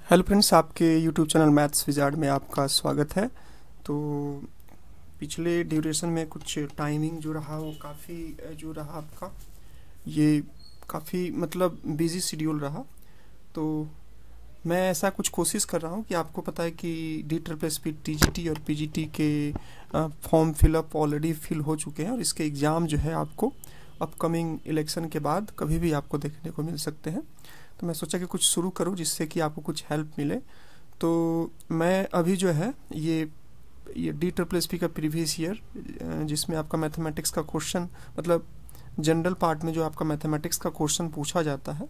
Hello friends, आपके YouTube channel maths wizard में आपका स्वागत है। तो पिछले ड्यूरेशन में कुछ टाइमिंग जो रहा वो काफ़ी जो रहा आपका ये काफ़ी मतलब बिजी शेड्यूल रहा। तो मैं ऐसा कुछ कोशिश कर रहा हूँ कि आपको पता है कि DSSP TGT और PGT के फॉर्म फिलअप ऑलरेडी फिल हो चुके हैं और इसके एग्ज़ाम जो है आपको अपकमिंग इलेक्शन के बाद कभी भी आपको देखने को मिल सकते हैं। तो मैं सोचा कि कुछ शुरू करूं जिससे कि आपको कुछ हेल्प मिले। तो मैं अभी जो है ये DSSP का प्रीवियस ईयर जिसमें आपका मैथमेटिक्स का क्वेश्चन मतलब जनरल पार्ट में जो आपका मैथमेटिक्स का क्वेश्चन पूछा जाता है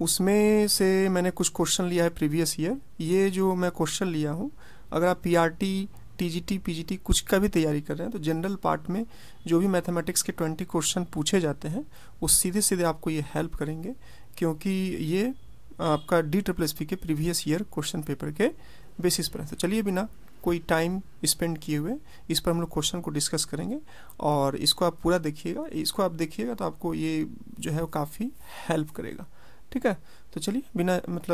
उसमें से मैंने कुछ क्वेश्चन लिया है प्रीवियस ईयर। ये जो मैं क्वेश्चन लिया हूँ, अगर आप PRT TGT PGT कुछ का भी तैयारी कर रहे हैं तो जनरल पार्ट में जो भी मैथमेटिक्स के 20 क्वेश्चन पूछे जाते हैं वो सीधे सीधे आपको ये हेल्प करेंगे, क्योंकि ये आपका DSSP के प्रीवियस ईयर क्वेश्चन पेपर के बेसिस पर है। तो चलिए बिना कोई टाइम स्पेंड किए हुए इस पर हम लोग क्वेश्चन को डिस्कस करेंगे और इसको आप पूरा देखिएगा। इसको आप देखिएगा तो आपको ये जो है वो काफ़ी हेल्प करेगा। ठीक है, तो चलिए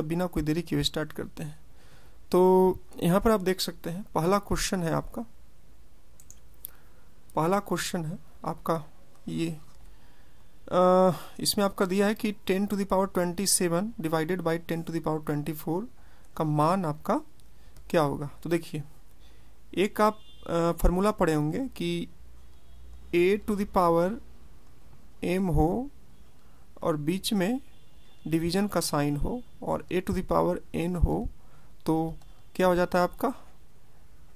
बिना कोई देरी किए स्टार्ट करते हैं। तो यहाँ पर आप देख सकते हैं पहला क्वेश्चन है आपका ये इसमें आपका दिया है कि 10⁻27 डिवाइडेड बाई 10⁻24 का मान आपका क्या होगा। तो देखिए, एक आप फार्मूला पढ़े होंगे कि a⁻m हो और बीच में डिवीजन का साइन हो और a⁻n हो तो क्या हो जाता है आपका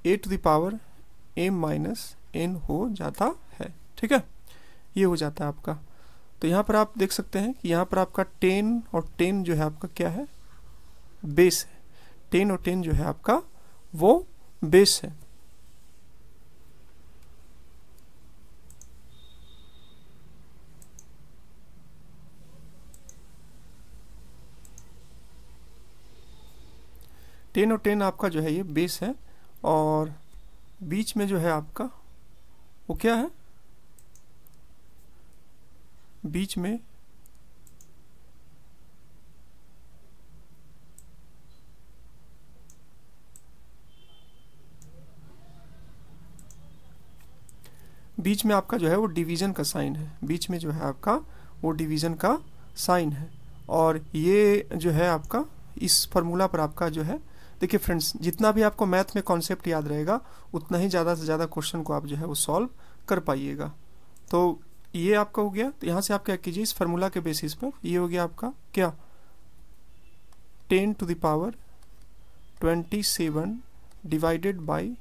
a⁻m-n हो जाता है। ठीक है, ये हो जाता है आपका। तो यहाँ पर आप देख सकते हैं कि यहाँ पर आपका 10 और 10 जो है आपका क्या है, बेस है। 10 और 10 जो है आपका वो बेस है। टेन और 10 आपका जो है ये बेस है और बीच में जो है आपका वो क्या है, बीच में आपका जो है वो डिवीजन का साइन है। बीच में जो है आपका वो डिवीजन का साइन है और ये जो है आपका इस फार्मूला पर आपका जो है, देखिए फ्रेंड्स, जितना भी आपको मैथ में कॉन्सेप्ट याद रहेगा उतना ही ज़्यादा से ज़्यादा क्वेश्चन को आप जो है वो सॉल्व कर पाइएगा। तो ये आपका हो गया। तो यहाँ से आप क्या कीजिए, इस फार्मूला के बेसिस पर ये हो गया आपका क्या 10⁻27 डिवाइडेड बाई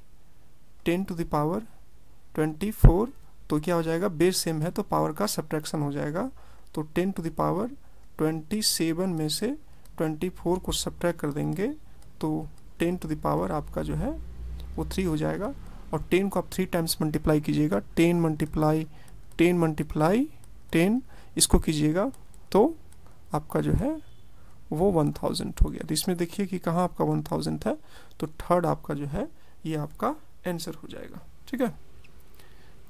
10⁻24। तो क्या हो जाएगा, बेस सेम है तो पावर का सब्ट्रैक्शन हो जाएगा। तो 10⁻27 में से 24 को सब्ट्रैक्ट कर देंगे तो 10 आपका जो है वो 3 हो जाएगा और 10 को आप 3 टाइम्स मल्टीप्लाई कीजिएगा। 10 मल्टीप्लाई 10 इसको कीजिएगा तो आपका जो है वो 1000 हो गया। तो इसमें देखिए कि कहाँ आपका 1000 है, तो थर्ड आपका जो है ये आपका आंसर हो जाएगा। ठीक है,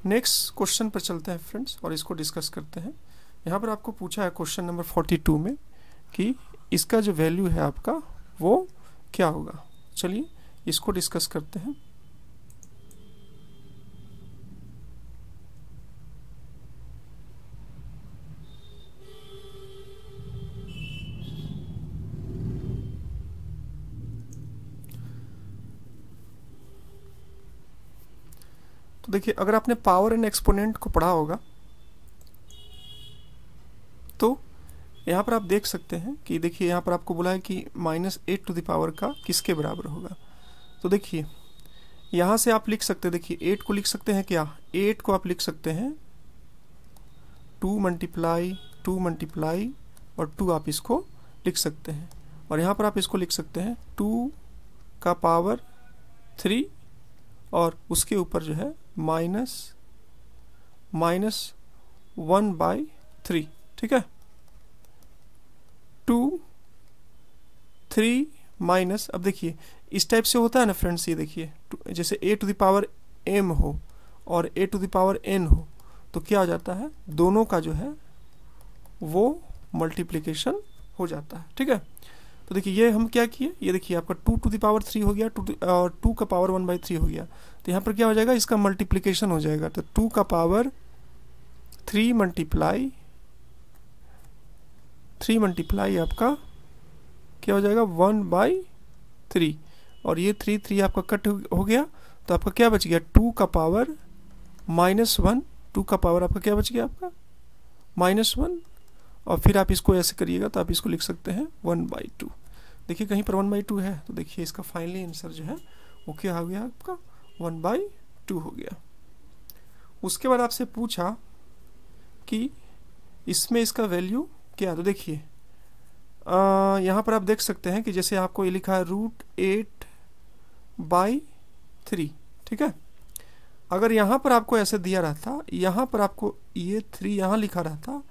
नेक्स्ट क्वेश्चन पर चलते हैं फ्रेंड्स और इसको डिस्कस करते हैं। यहाँ पर आपको पूछा है क्वेश्चन नंबर 42 में कि इसका जो वैल्यू है आपका वो क्या होगा। चलिए इसको डिस्कस करते हैं। तो देखिए, अगर आपने पावर एंड एक्सपोनेंट को पढ़ा होगा तो यहाँ पर आप देख सकते हैं कि देखिए यहाँ पर आपको बोला है कि -8 का किसके बराबर होगा। तो देखिए यहाँ से आप लिख सकते हैं, देखिए 8 को लिख सकते हैं क्या, 8 को आप लिख सकते हैं 2 मल्टीप्लाई और 2 आप इसको लिख सकते हैं और यहाँ पर आप इसको लिख सकते हैं 2 का पावर 3 और उसके ऊपर जो है -1/3। ठीक है, 2 3 माइनस, अब देखिए इस टाइप से होता है ना फ्रेंड्स, ये देखिए जैसे a⁻m हो और a⁻n हो तो क्या हो जाता है, दोनों का जो है वो मल्टीप्लिकेशन हो जाता है। ठीक है, तो देखिए ये हम क्या किए, ये देखिए आपका 2 टू द पावर 3 हो गया, और 2 का पावर 1/3 हो गया। तो यहाँ पर क्या हो जाएगा, इसका मल्टीप्लिकेशन हो जाएगा। तो 2 का पावर 3 मल्टीप्लाई आपका क्या हो जाएगा 1/3, और ये 3 आपका कट हो गया। तो आपका क्या बच गया 2 का पावर -1, 2 का पावर आपका क्या बच गया आपका -1, और फिर आप इसको ऐसे करिएगा तो आप इसको लिख सकते हैं 1/2। देखिए कहीं पर 1/2 है, तो देखिए इसका फाइनली आंसर जो है वो क्या हो गया आपका 1/2 हो गया। उसके बाद आपसे पूछा कि इसमें इसका वैल्यू क्या, तो देखिए यहाँ पर आप देख सकते हैं कि जैसे आपको ये लिखा है √8/3, ठीक है। अगर यहाँ पर आपको ऐसे दिया रहता, यहाँ पर आपको ये 3 यहाँ लिखा रहता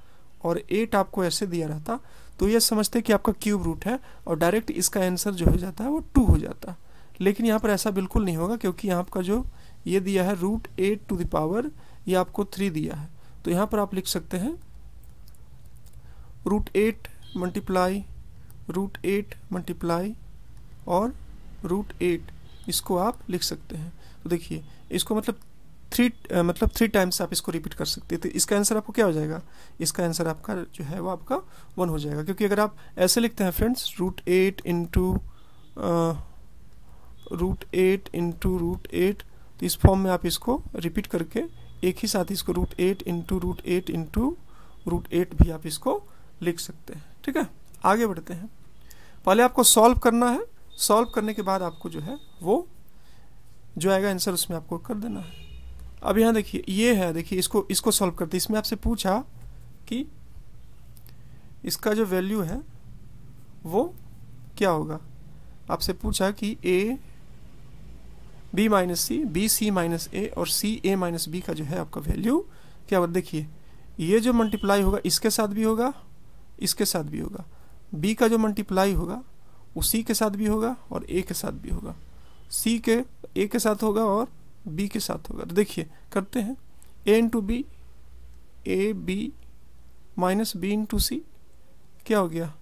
और 8 आपको ऐसे दिया रहता, तो ये समझते कि आपका क्यूब रूट है और डायरेक्ट इसका आंसर जो हो जाता है वो 2 हो जाता। लेकिन यहाँ पर ऐसा बिल्कुल नहीं होगा, क्योंकि यहाँ का जो ये दिया है √8 टू द पावर, ये आपको 3 दिया है। तो यहाँ पर आप लिख सकते हैं √8 मल्टीप्लाई और √8, इसको आप लिख सकते हैं। तो देखिए इसको मतलब 3 टाइम्स आप इसको रिपीट कर सकते हैं। तो इसका आंसर आपको क्या हो जाएगा, इसका आंसर आपका जो है वो आपका 1 हो जाएगा। क्योंकि अगर आप ऐसे लिखते हैं फ्रेंड्स √8 इंटू √8, तो इस फॉर्म में आप इसको रिपीट करके एक ही साथ इसको √8 इंटू √8 भी आप इसको लिख सकते हैं, ठीक है। आगे बढ़ते हैं। पहले आपको सॉल्व करना है, सॉल्व करने के बाद आपको जो है वो जो आएगा आंसर उसमें आपको कर देना है। अब यहाँ देखिए ये है, देखिए इसको सॉल्व करते। इसमें आपसे पूछा कि इसका जो वैल्यू है वो क्या होगा। आपसे पूछा कि B - C, BC - A और CA - B का जो है आपका वैल्यू क्या होगा। देखिए ये जो मल्टीप्लाई होगा इसके साथ भी होगा, इसके साथ भी होगा। B का जो मल्टीप्लाई होगा वो C के साथ भी होगा और A के साथ भी होगा, C के A के साथ होगा और B के साथ होगा। तो देखिए करते हैं A into B, AB minus B into C क्या हो गया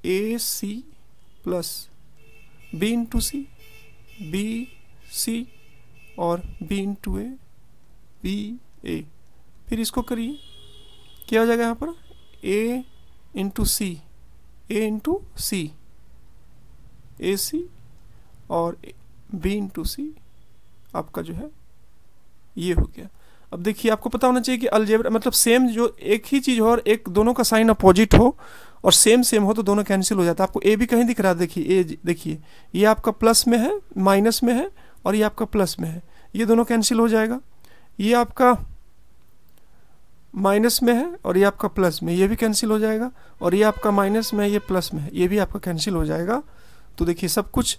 AC plus B into C, BC और B इंटू A, BA। फिर इसको करिए क्या हो जाएगा यहाँ पर A into C, A into C, AC और B इंटू C आपका जो है ये हो गया। अब देखिए आपको पता होना चाहिए कि अलजेब्रा मतलब सेम जो एक ही चीज हो और एक दोनों का साइन अपोजिट हो और सेम हो तो दोनों कैंसिल हो जाता है। आपको ए भी कहीं दिख रहा है, देखिए ए, देखिए ये आपका प्लस में है, माइनस में है और ये आपका प्लस में है, ये दोनों कैंसिल हो जाएगा। ये आपका माइनस में है और ये आपका प्लस में, ये भी कैंसिल हो जाएगा। और ये आपका माइनस में है, ये प्लस में है, ये भी आपका कैंसिल हो जाएगा। तो देखिए सब कुछ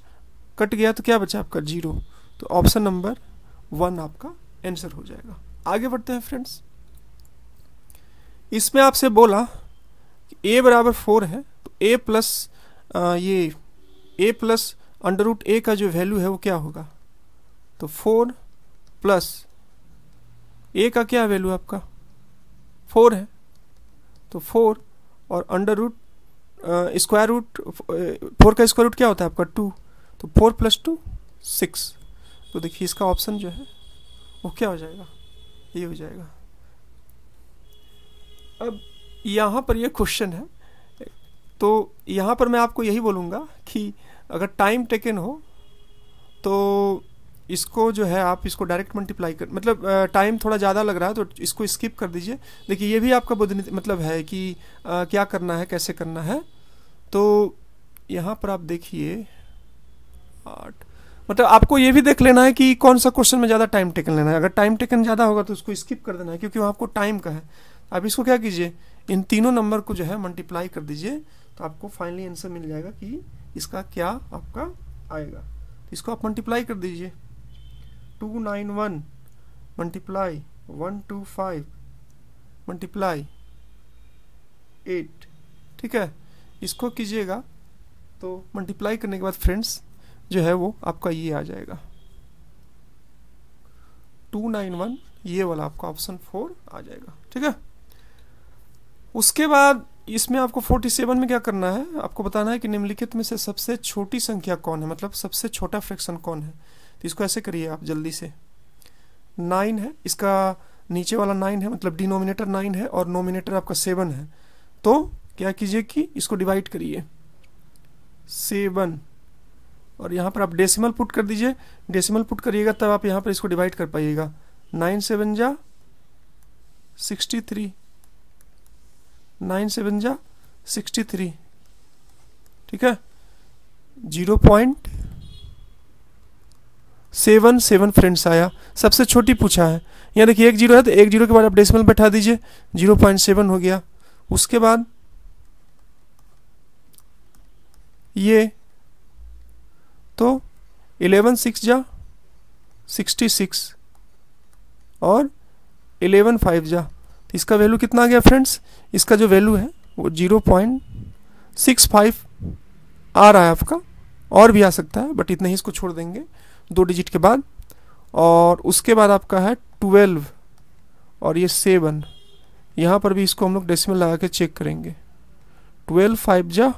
कट गया तो क्या बचा आपका 0। तो ऑप्शन नंबर 1 आपका आंसर हो जाएगा। आगे बढ़ते हैं फ्रेंड्स। इसमें आपसे बोला कि a बराबर 4 है, तो a प्लस √a का जो वैल्यू है वो क्या होगा। तो 4 प्लस a का क्या वैल्यू आपका 4 है, तो 4 और स्क्वायर रूट 4 का स्क्वायर रूट क्या होता है आपका 2, तो 4 + 2 6। तो देखिए इसका ऑप्शन जो है वो क्या हो जाएगा, ये हो जाएगा। अब यहाँ पर ये क्वेश्चन है, तो यहाँ पर मैं आपको यही बोलूँगा कि अगर टाइम टेकन हो तो इसको जो है आप इसको डायरेक्ट मल्टीप्लाई कर, मतलब टाइम थोड़ा ज़्यादा लग रहा है तो इसको स्किप कर दीजिए। देखिए ये भी आपका मतलब है कि क्या करना है, कैसे करना है। तो यहाँ पर आप देखिए 8, मतलब आपको ये भी देख लेना है कि कौन सा क्वेश्चन में ज़्यादा टाइम टेकन लेना है। अगर टाइम टेकन ज़्यादा होगा तो उसको स्किप कर देना है, क्योंकि वहाँ आपको टाइम का है। आप इसको क्या कीजिए, इन तीनों नंबर को जो है मल्टीप्लाई कर दीजिए, तो आपको फाइनली आंसर मिल जाएगा कि इसका क्या आपका आएगा। तो इसको आप मल्टीप्लाई कर दीजिए, 291 मल्टीप्लाई 125 मल्टीप्लाई 8, ठीक है। इसको कीजिएगा तो मल्टीप्लाई करने के बाद फ्रेंड्स जो है वो आपका ये आ जाएगा 291, ये वाला आपका ऑप्शन 4 आ जाएगा, ठीक है। उसके बाद इसमें आपको 47 में क्या करना है, आपको बताना है कि निम्नलिखित में से सबसे छोटी संख्या कौन है, मतलब सबसे छोटा फ्रैक्शन कौन है। तो इसको ऐसे करिए आप जल्दी से, 9 है, इसका नीचे वाला 9 है, मतलब डिनोमिनेटर 9 है और नोमिनेटर आपका 7 है। तो क्या कीजिए कि इसको डिवाइड करिए 7, और यहाँ पर आप डेसिमल पुट कर दीजिए। डेसिमल पुट करिएगा तब आप यहाँ पर इसको डिवाइड कर पाइएगा। 9 7 जा 63, 9 7 जा 63, ठीक है। 0.77 फ्रेंड्स आया, सबसे छोटी पूछा है। यहाँ देखिए 1 0 है तो 1 0 के बाद आप डेसिमल बैठा दीजिए, 0.7 हो गया। उसके बाद ये तो 11 6 जा 66 और 11 5 जा, तो इसका वैल्यू कितना आ गया फ्रेंड्स, इसका जो वैल्यू है वो 0.65 आ रहा है आपका, और भी आ सकता है बट इतना ही इसको छोड़ देंगे 2 डिजिट के बाद। और उसके बाद आपका है 12 और ये 7, यहाँ पर भी इसको हम लोग डेसिमल लगा के चेक करेंगे। 12 5 जा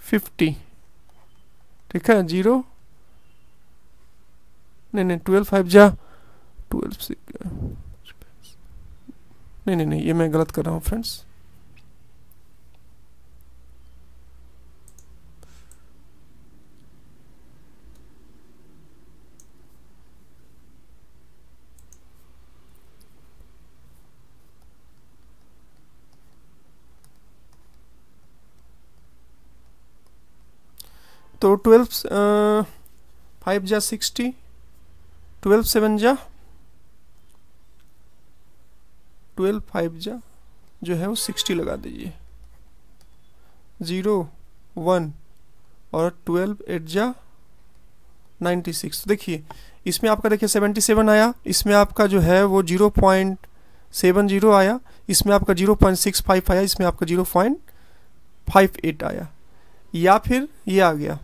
50, ठीक है। 0 नहीं 12 5 जा 12 नहीं ये मैं गलत कर रहा हूँ फ्रेंड्स। तो 12 5 जा 60, 12 7 जा 12 5 जा जो है वो 60 लगा दीजिए। 0 1 और 12 8 जा 96। देखिए इसमें आपका देखिए 77 आया, इसमें आपका जो है वो 0.70 आया, इसमें आपका 0.65 आया, इसमें आपका 0.58 आया, या फिर ये आ गया,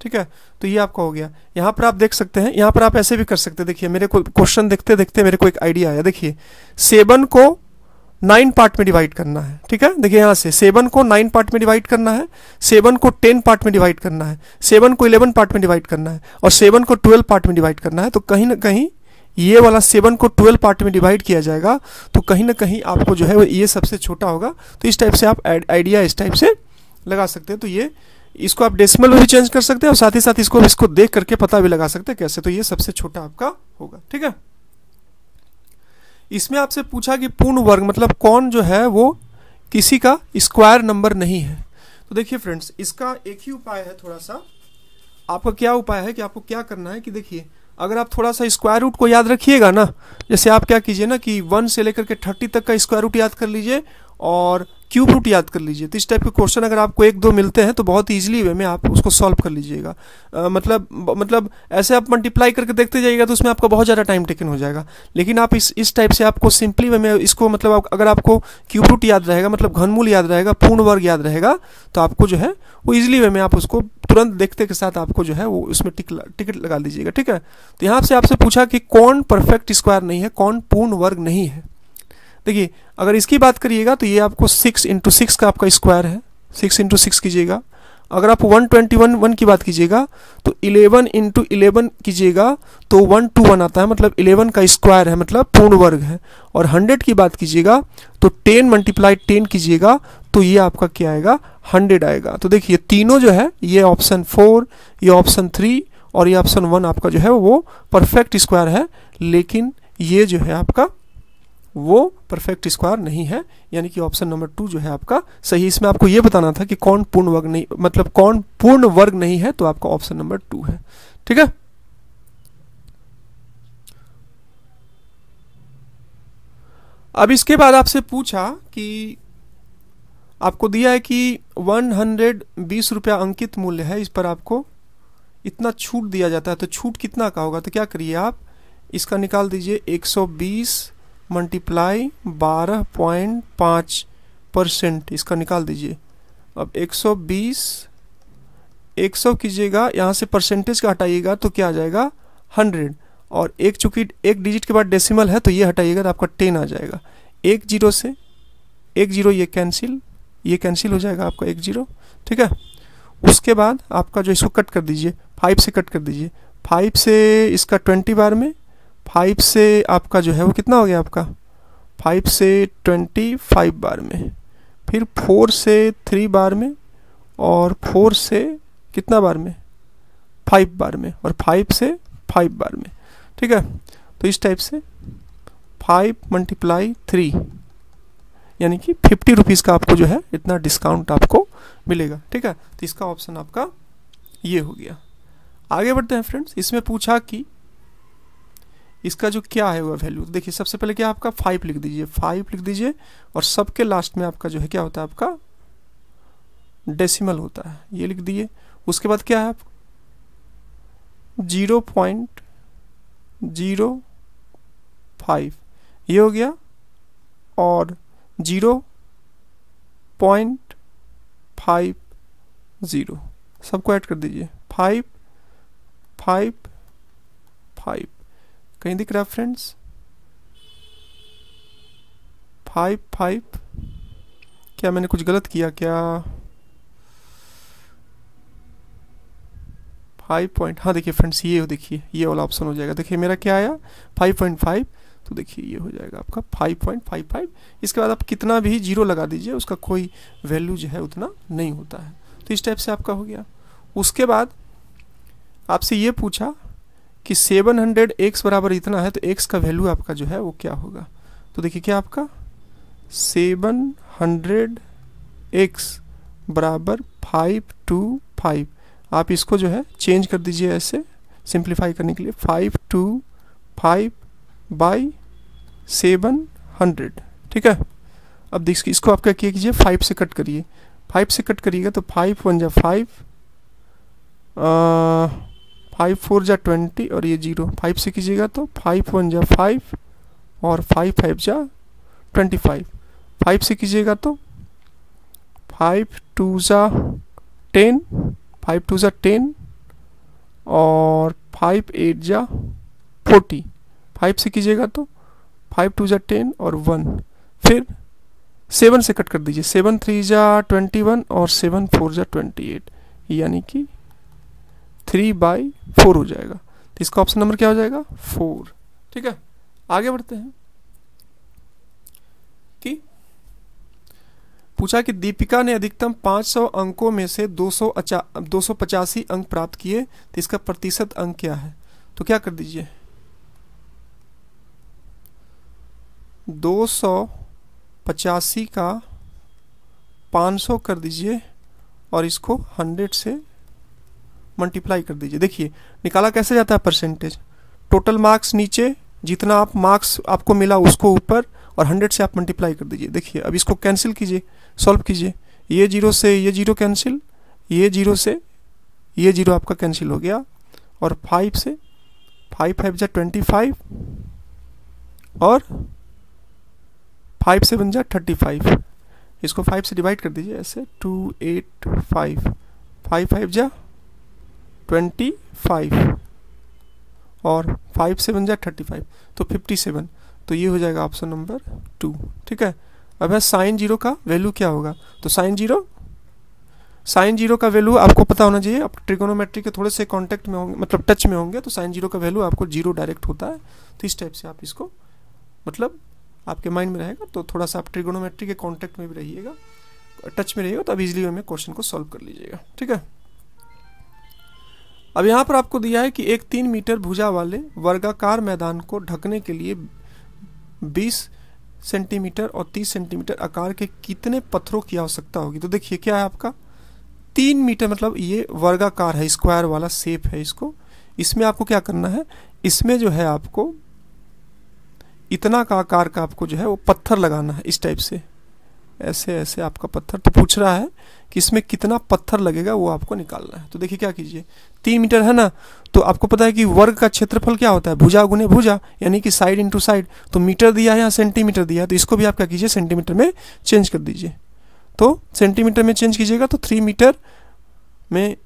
ठीक है। तो ये आपका हो गया। यहाँ पर आप देख सकते हैं, यहाँ पर आप ऐसे भी कर सकते हैं। देखिए मेरे को क्वेश्चन देखते देखते मेरे को एक आइडिया आया। देखिए 7 को 9 पार्ट में डिवाइड करना है, ठीक है। देखिए यहाँ से 7 को 9 पार्ट में डिवाइड करना है, 7 को 10 पार्ट में डिवाइड करना है, 7 को 11 पार्ट में डिवाइड करना है और 7 को 12 पार्ट में डिवाइड करना है। तो कहीं ना कहीं ये वाला 7 को 12 पार्ट में डिवाइड किया जाएगा, तो कहीं ना कहीं आपको जो है वो ये सबसे छोटा होगा। तो इस टाइप से आप आइडिया इस टाइप से लगा सकते हैं। तो ये इसको आप डेसिमल में भी चेंज कर सकते हैं और साथ ही साथ इसको देख करके पता भी लगा सकते हैं कैसे। तो ये सबसे छोटा आपका होगा, ठीक है। इसमें आपसे पूछा कि पूर्ण वर्ग मतलब कौन जो है वो किसी का स्क्वायर नंबर नहीं है। तो देखिए फ्रेंड्स, इसका एक ही उपाय है। थोड़ा सा आपका क्या उपाय है कि आपको क्या करना है कि देखिए अगर आप थोड़ा सा स्क्वायर रूट को याद रखिएगा ना, जैसे आप क्या कीजिए ना कि 1 से लेकर के 30 तक का स्क्वायर रूट याद कर लीजिए और क्यूब रूट याद कर लीजिए। तो इस टाइप के क्वेश्चन अगर आपको 1 2 मिलते हैं तो बहुत इजीली वे में आप उसको सॉल्व कर लीजिएगा। मतलब ऐसे आप मल्टीप्लाई करके देखते जाइएगा तो उसमें आपका बहुत ज़्यादा टाइम टेकन हो जाएगा। लेकिन आप इस टाइप से आपको सिंपली वे में इसको मतलब अगर आपको क्यूब रूट याद रहेगा, मतलब घनमूल याद रहेगा, पूर्ण वर्ग याद रहेगा, तो आपको जो है वो इजीली वे में आप उसको तुरंत देखते के साथ आपको जो है वो उसमें टिकट लगा लीजिएगा, ठीक है। तो यहाँ से आपसे पूछा कि कौन परफेक्ट स्क्वायर नहीं है, कौन पूर्ण वर्ग नहीं है। देखिए अगर इसकी बात करिएगा तो ये आपको 6 × 6 का आपका स्क्वायर है, 6 × 6 कीजिएगा। अगर आप 121 की बात कीजिएगा तो 11 × 11 कीजिएगा तो 121 आता है, मतलब 11 का स्क्वायर है, मतलब पूर्ण वर्ग है। और 100 की बात कीजिएगा तो 10 × 10 कीजिएगा तो ये आपका क्या आएगा, 100 आएगा। तो देखिए तीनों जो है ये ऑप्शन 4, ये ऑप्शन 3 और ये ऑप्शन 1 आपका जो है वो परफेक्ट स्क्वायर है, लेकिन ये जो है आपका वो परफेक्ट स्क्वायर नहीं है, यानी कि ऑप्शन नंबर 2 जो है आपका सही। इसमें आपको ये बताना था कि कौन पूर्ण वर्ग नहीं, मतलब कौन पूर्ण वर्ग नहीं है, तो आपका ऑप्शन नंबर 2 है, ठीक है। अब इसके बाद आपसे पूछा कि आपको दिया है कि 120 रुपया अंकित मूल्य है, इस पर आपको इतना छूट दिया जाता है, तो छूट कितना का होगा। तो क्या करिए आप इसका निकाल दीजिए, 120 मल्टीप्लाई 12.5% इसका निकाल दीजिए। अब 120 100 कीजिएगा, यहाँ से परसेंटेज का हटाइएगा तो क्या आ जाएगा 100, और चूंकि एक डिजिट के बाद डेसिमल है तो ये हटाइएगा तो आपका 10 आ जाएगा। 1 0 से एक जीरो ये कैंसिल हो जाएगा आपका 1 0, ठीक है। उसके बाद आपका जो इसको कट कर दीजिए, 5 से कट कर दीजिए, 5 से इसका 20 बार में, 5 से आपका जो है वो कितना हो गया आपका 5 से 25 बार में, फिर 4 से 3 बार में, और 4 से कितना बार में 5 बार में, और 5 से 5 बार में, ठीक है। तो इस टाइप से 5 × 3 यानी कि 50 रुपीज़ का आपको जो है इतना डिस्काउंट आपको मिलेगा, ठीक है। तो इसका ऑप्शन आपका ये हो गया। आगे बढ़ते हैं फ्रेंड्स। इसमें पूछा कि इसका जो क्या है वो वैल्यू, देखिए सबसे पहले क्या आपका 5 लिख दीजिए, 5 लिख दीजिए, और सबके लास्ट में आपका जो है क्या होता है आपका डेसिमल होता है, ये लिख दिए। उसके बाद क्या है आप 0.05 ये हो गया, और 0.50 सबको ऐड कर दीजिए, 5 5 5 कहीं दिख रहा है फ्रेंड्स 5 5, क्या मैंने कुछ गलत किया क्या 5 पॉइंट, हाँ देखिए फ्रेंड्स ये देखिए ये वाला ऑप्शन हो जाएगा। देखिए मेरा क्या आया 5.5, तो देखिए ये हो जाएगा आपका 5.55। इसके बाद आप कितना भी जीरो लगा दीजिए उसका कोई वैल्यू जो है उतना नहीं होता है। तो इस टाइप से आपका हो गया। उसके बाद आपसे ये पूछा कि 700 x बराबर इतना है, तो x का वैल्यू आपका जो है वो क्या होगा। तो देखिए क्या आपका 700 x बराबर 525, आप इसको जो है चेंज कर दीजिए ऐसे सिंप्लीफाई करने के लिए, 525 बाई 700, ठीक है। अब देखिए इसको आप क्या कीजिए 5 से कट करिए, 5 से कट करिएगा तो 5 1 जा 5, 5 4 जा 20, और ये 0, 5 से कीजिएगा तो 5 1 जा 5, और 5 5 जा 25, 5 से कीजिएगा तो 5 2 जा 10, 5 2 जा 10, और 5 8 जा 40, 5 से कीजिएगा तो 5 2 जा 10 और 1, फिर 7 से कट कर दीजिए, 7 3 जा 21, और 7 4 जा 28, यानी कि 3/4 हो जाएगा। तो इसका ऑप्शन नंबर क्या हो जाएगा 4, ठीक है। आगे बढ़ते हैं कि पूछा कि दीपिका ने अधिकतम 500 अंकों में से 285 अंक प्राप्त किए, तो इसका प्रतिशत अंक क्या है। तो क्या कर दीजिए 285 का 500 कर दीजिए, और इसको 100 से मल्टीप्लाई कर दीजिए। देखिए निकाला कैसे जाता है परसेंटेज, टोटल मार्क्स नीचे, जितना आप मार्क्स आपको मिला उसको ऊपर, और 100 से आप मल्टीप्लाई कर दीजिए। देखिए अब इसको कैंसिल कीजिए, सॉल्व कीजिए, ये 0 से ये 0 कैंसिल, ये 0 से ये 0 आपका कैंसिल हो गया, और 5 से 5 5 जा 25, और 5 से बन जा 35, इसको 5 से डिवाइड कर दीजिए ऐसे 285, 5 5 जा 25, और 5 से बन जा 35, तो 57। तो ये हो जाएगा ऑप्शन नंबर 2, ठीक है। अब है साइन 0 का वैल्यू क्या होगा। तो साइन जीरो का वैल्यू आपको पता होना चाहिए, आप ट्रिगोनोमेट्री के थोड़े से कांटेक्ट में होंगे, मतलब टच में होंगे, तो साइन 0 का वैल्यू आपको 0 डायरेक्ट होता है। तो इस टाइप से आप इसको मतलब आपके माइंड में रहेगा, तो थोड़ा सा आप ट्रिगोनोमेट्री के कांटेक्ट में भी रहिएगा, टच में रहिएगा, तो आप इजीली में क्वेश्चन को सॉल्व कर लीजिएगा, ठीक है। अब यहाँ पर आपको दिया है कि एक 3 मीटर भुजा वाले वर्गाकार मैदान को ढकने के लिए 20 सेंटीमीटर और 30 सेंटीमीटर आकार के कितने पत्थरों की आवश्यकता होगी। तो देखिए क्या है आपका 3 मीटर, मतलब ये वर्गाकार है, स्क्वायर वाला शेप है इसको, इसमें आपको क्या करना है, इसमें जो है आपको इतना का आकार का आपको जो है वो पत्थर लगाना है, इस टाइप से ऐसे ऐसे आपका पत्थर। तो पूछ रहा है कि इसमें कितना पत्थर लगेगा वो आपको निकालना है। तो देखिए क्या कीजिए 3 मीटर है ना, तो आपको पता है कि वर्ग का क्षेत्रफल क्या होता है, भुजा गुने भुजा, यानी कि साइड इंटू साइड। तो मीटर दिया है या सेंटीमीटर दिया है, तो इसको भी आप क्या कीजिए सेंटीमीटर में चेंज कर दीजिए। तो सेंटीमीटर में चेंज कीजिएगा तो 3 मीटर में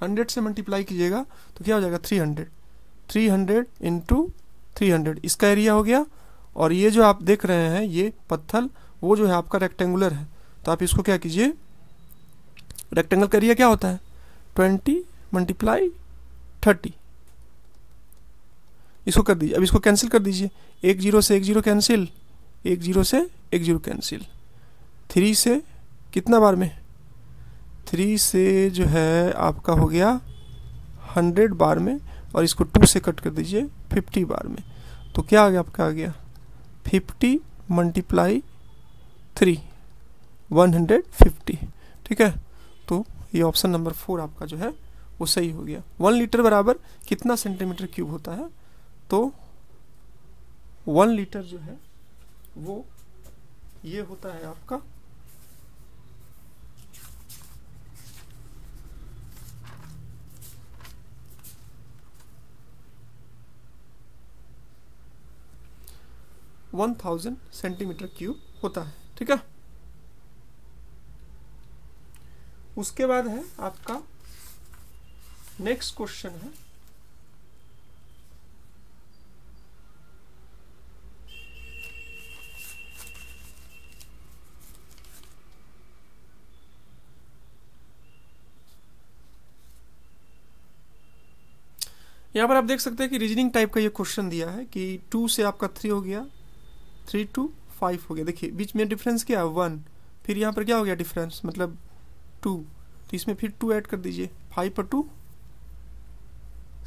100 से मल्टीप्लाई कीजिएगा तो क्या हो जाएगा 300 इंटू 300, इसका एरिया हो गया। और ये जो आप देख रहे हैं ये पत्थर वो जो है आपका रेक्टेंगुलर है, तो आप इसको क्या कीजिए, रेक्टेंगल करिए, क्या होता है 20 × 30, इसको कर दीजिए। अब इसको कैंसिल कर दीजिए, 1 0 से 1 0 कैंसिल, 1 0 से 1 0 कैंसिल, 3 से कितना बार में, 3 से जो है आपका हो गया 100 बार में, और इसको 2 से कट कर दीजिए 50 बार में। तो क्या आ गया आपका, आ गया 50 × 3 150। ठीक है, तो ये ऑप्शन नंबर 4 आपका जो है वो सही हो गया। 1 लीटर बराबर कितना सेंटीमीटर क्यूब होता है, तो 1 लीटर जो है वो ये होता है आपका 1000 सेंटीमीटर क्यूब होता है। ठीक है, उसके बाद है आपका नेक्स्ट क्वेश्चन है यहाँ पर आप देख सकते हैं कि रीजनिंग टाइप का ये क्वेश्चन दिया है कि 2 से आपका 3 हो गया, 3 to 5 हो गया। देखिए बीच में डिफरेंस क्या है 1, फिर यहाँ पर क्या हो गया डिफरेंस मतलब 2, तो इसमें फिर 2 ऐड कर दीजिए, 5 पर 2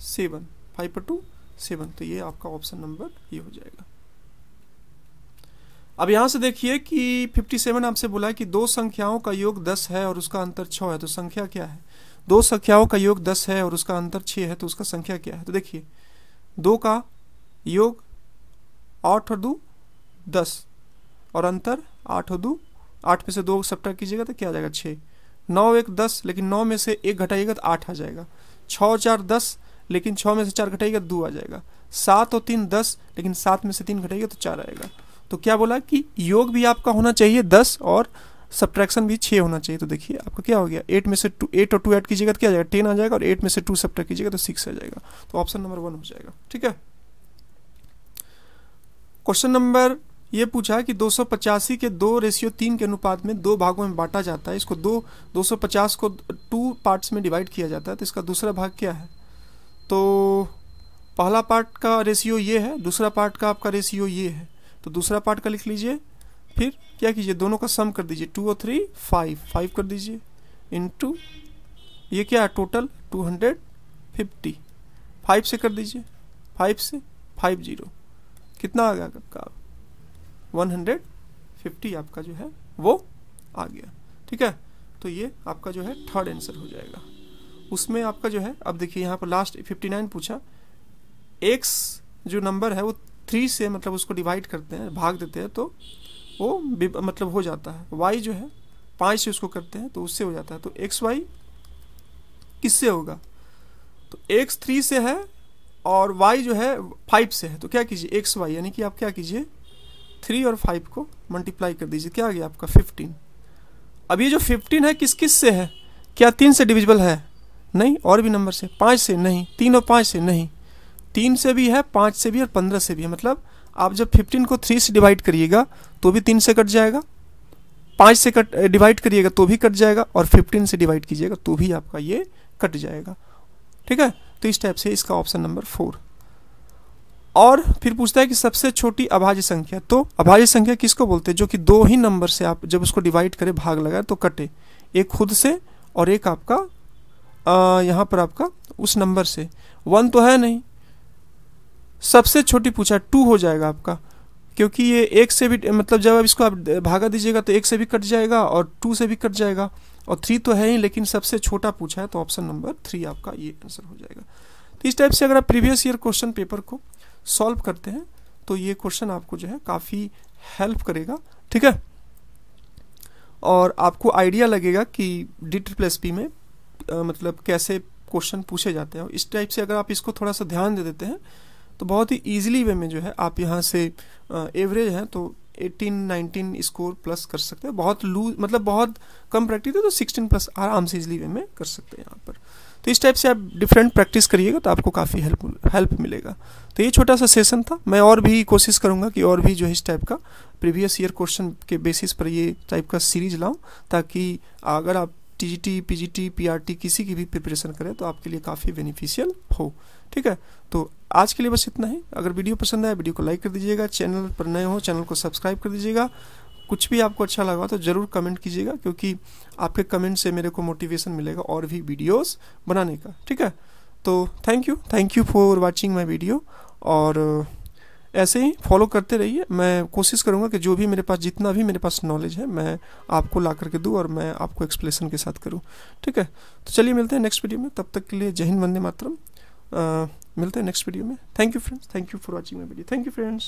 7, 5 पर 2 7, तो ये आपका ऑप्शन नंबर ये हो जाएगा। अब यहाँ से देखिए कि 57 आपसे बोला है कि दो संख्याओं का योग 10 है और उसका अंतर 6 है, तो संख्या क्या है। दो संख्याओं का योग 10 है और उसका अंतर 6 है, तो उसका संख्या क्या है। तो देखिए 2 का योग 8 और 2 10 और अंतर 8 और 2, 8 में से 2 सब्ट्रैक्ट कीजिएगा तो क्या आ जाएगा 6, 9 1 10, लेकिन 9 में से 1 घटाइएगा तो 8 आ जाएगा, 6 4 10, लेकिन 6 में से 4 घटाइएगा तो 2 आ जाएगा, 7 और 3 10, लेकिन 7 में से 3 घटाइएगा तो 4 आएगा। तो क्या बोला कि योग भी आपका होना चाहिए 10 और सब्ट्रैक्शन भी 6 होना चाहिए। तो देखिए आपका क्या हो गया, 8 में से 8 और 2 ऐड कीजिएगा तो क्या आ जाएगा 10 आ जाएगा, और 8 में से 2 सब्ट्रैक्ट कीजिएगा तो 6 आ जाएगा। तो ऑप्शन नंबर 1 हो जाएगा। ठीक है, क्वेश्चन नंबर ये पूछा कि 285 के 2:3 के अनुपात में 2 भागों में बांटा जाता है। इसको 250 को 2 पार्ट्स में डिवाइड किया जाता है, तो इसका दूसरा भाग क्या है। तो पहला पार्ट का रेशियो ये है, दूसरा पार्ट का आपका रेशियो ये है, तो दूसरा पार्ट का लिख लीजिए, फिर क्या कीजिए दोनों का सम कर दीजिए, 2 और 3 5 कर दीजिए, इनटू ये क्या है टोटल 250, 5 से कर दीजिए, 5 से 50, कितना आ गया आपका 150 आपका जो है वो आ गया। ठीक है, तो ये आपका जो है थर्ड आंसर हो जाएगा। उसमें आपका जो है अब देखिए यहाँ पर लास्ट 59 पूछा, x जो नंबर है वो 3 से मतलब उसको डिवाइड करते हैं, भाग देते हैं, तो वो मतलब हो जाता है। y जो है 5 से उसको करते हैं तो उससे हो जाता है, तो xy किससे होगा, तो x 3 से है और y जो है 5 से है, तो क्या कीजिए xy यानी कि आप क्या कीजिए 3 और 5 को मल्टीप्लाई कर दीजिए, क्या आ गया आपका 15। अब ये जो 15 है किस किस से है, क्या 3 से डिविजिबल है, नहीं, और भी नंबर से, 5 से नहीं, 3 और 5 से नहीं, 3 से भी है, 5 से भी और 15 से भी है। मतलब आप जब 15 को 3 से डिवाइड करिएगा तो भी 3 से कट जाएगा, 5 से डिवाइड करिएगा तो भी कट जाएगा, और 15 से डिवाइड कीजिएगा तो भी आपका ये कट जाएगा। ठीक है, तो इस टाइप से इसका ऑप्शन नंबर 4। और फिर पूछता है कि सबसे छोटी अभाज्य संख्या, तो अभाज्य संख्या किसको बोलते हैं, जो कि 2 ही नंबर से आप जब उसको डिवाइड करें भाग लगाए तो कटे, एक खुद से और एक आपका यहाँ पर आपका उस नंबर से। 1 तो है नहीं, सबसे छोटी पूछा 2 हो जाएगा आपका, क्योंकि ये 1 से भी मतलब जब आप इसको आप भागा दीजिएगा तो 1 से भी कट जाएगा और 2 से भी कट जाएगा, और 3 तो है ही, लेकिन सबसे छोटा पूछा है तो ऑप्शन नंबर 3 आपका ये आंसर हो जाएगा। तो इस टाइप से अगर आप प्रीवियस ईयर क्वेश्चन पेपर को सॉल्व करते हैं तो ये क्वेश्चन आपको जो है काफ़ी हेल्प करेगा। ठीक है, और आपको आइडिया लगेगा कि DSSP में मतलब कैसे क्वेश्चन पूछे जाते हैं। इस टाइप से अगर आप इसको थोड़ा सा ध्यान दे देते हैं तो बहुत ही ईजिली वे में जो है आप यहाँ से एवरेज है तो 18-19 स्कोर प्लस कर सकते हैं। बहुत लूज मतलब बहुत कम प्रैक्टिस है तो 16 प्लस आराम से ईजिली वे में कर सकते हैं यहाँ पर। तो इस टाइप से आप डिफरेंट प्रैक्टिस करिएगा तो आपको काफ़ी हेल्प मिलेगा। तो ये छोटा सा सेशन था, मैं और भी कोशिश करूँगा कि और भी जो है इस टाइप का प्रीवियस ईयर क्वेश्चन के बेसिस पर ये टाइप का सीरीज लाऊं, ताकि अगर आप टीजीटी, पीजीटी, पीआरटी किसी की भी प्रिपरेशन करें तो आपके लिए काफ़ी बेनिफिशियल हो। ठीक है, तो आज के लिए बस इतना ही। अगर वीडियो पसंद आए वीडियो को लाइक कर दीजिएगा, चैनल पर नए हो चैनल को सब्सक्राइब कर दीजिएगा। कुछ भी आपको अच्छा लगा तो ज़रूर कमेंट कीजिएगा, क्योंकि आपके कमेंट से मेरे को मोटिवेशन मिलेगा और भी वीडियोस बनाने का। ठीक है, तो thank you for watching my video, और ऐसे ही फॉलो करते रहिए। मैं कोशिश करूँगा कि जो भी मेरे पास, जितना भी मेरे पास नॉलेज है मैं आपको ला करके दूँ और मैं आपको एक्सप्लेनेशन के साथ करूँ। ठीक है, तो चलिए मिलते हैं नेक्स्ट वीडियो में, तब तक के लिए जय हिंद, वंदे मातरम। मिलते हैं नेक्स्ट वीडियो में। Thank you friends, thank you for watching my video, thank you friends.